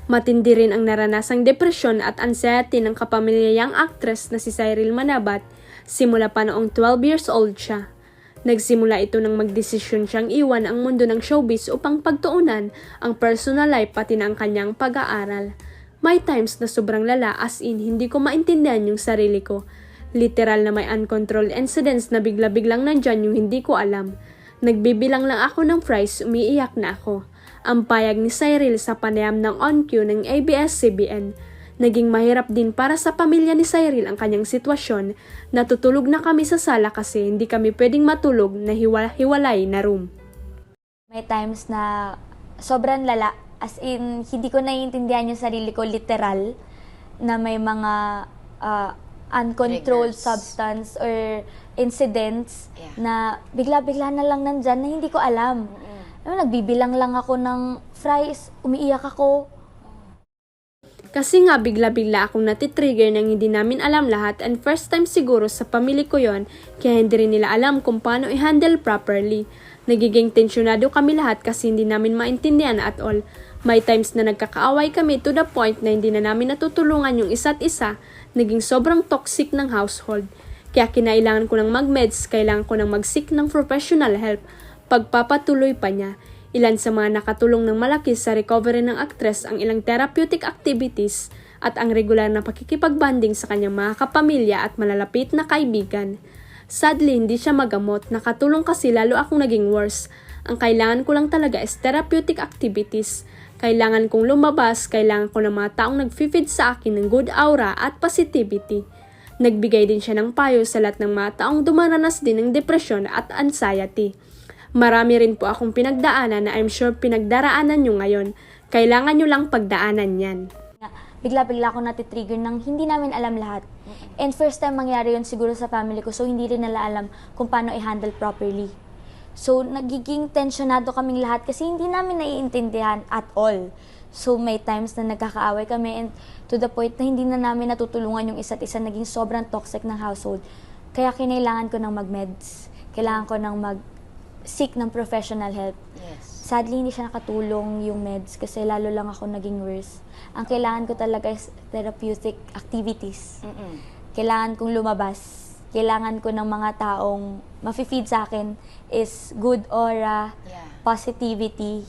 Matindi rin ang naranasang depresyon at anxiety ng kapamilyang actress na si Cyril Manabat simula pa noong 12 years old siya. Nagsimula ito nang magdesisyon siyang iwan ang mundo ng showbiz upang pagtuunan ang personal life pati na ang kanyang pag-aaral. May times na sobrang lala as in hindi ko maintindihan yung sarili ko. Literal na may uncontrolled incidents na bigla-biglang nandyan yung hindi ko alam. Nagbibilang lang ako ng fries, umiiyak na ako. Ang payag ni Cyril sa panayam ng on-cue ng ABS-CBN. Naging mahirap din para sa pamilya ni Cyril ang kanyang sitwasyon. Natutulog na kami sa sala kasi hindi kami pwedeng matulog na hiwalay na room. May times na sobrang lala, as in hindi ko naiintindihan yung sarili ko literal na may mga uncontrolled Triggers. substance or incidents na bigla-bigla na lang nandyan na hindi ko alam. Nagbibilang lang ako ng fries, umiiyak ako. Kasi nga bigla-bigla akong natitrigger nang hindi namin alam lahat and first time siguro sa pamilya ko yon kaya hindi rin nila alam kung paano i-handle properly. Nagiging tensyonado kami lahat kasi hindi namin maintindihan at all. May times na nagkakaaway kami to the point na hindi na namin natutulungan yung isa't isa, naging sobrang toxic ng household. Kaya kinailangan ko ng mag-meds, kailangan ko ng mag-seek ng professional help. Pagpapatuloy pa niya, ilan sa mga nakatulong ng malaki sa recovery ng actress ang ilang therapeutic activities at ang regular na pakikipagbanding sa kanyang mga kapamilya at malalapit na kaibigan. Sadly, hindi siya magamot, nakatulong kasi lalo akong naging worse. Ang kailangan ko lang talaga is therapeutic activities. Kailangan kong lumabas, kailangan ko ng mga taong nag-feed sa akin ng good aura at positivity. Nagbigay din siya ng payo sa lahat ng mga taong dumaranas din ng depresyon at anxiety. Marami rin po akong pinagdaanan na I'm sure pinagdaraanan nyo ngayon. Kailangan nyo lang pagdaanan yan. Bigla-bigla ako natitrigger ng hindi namin alam lahat. And first time mangyari yun siguro sa family ko, so hindi rin nila alam kung paano i-handle properly. So nagiging tensionado kaming lahat kasi hindi namin naiintindihan at all. So may times na nagkakaaway kami and to the point na hindi na namin natutulungan yung isa't isa, naging sobrang toxic ng household. Kaya kinailangan ko ng mag-meds, kailangan ko ng seek ng professional help. Yes. Sadly, hindi siya nakatulong yung meds kasi lalo lang ako naging worse. Ang kailangan ko talaga is therapeutic activities. Kailangan kong lumabas. Kailangan ko ng mga taong ma-feed sa akin is good aura, positivity.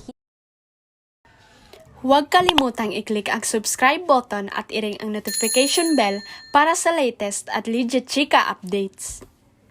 Huwag kalimutang i-click ang subscribe button at i-ring ang notification bell para sa latest at legit chika updates.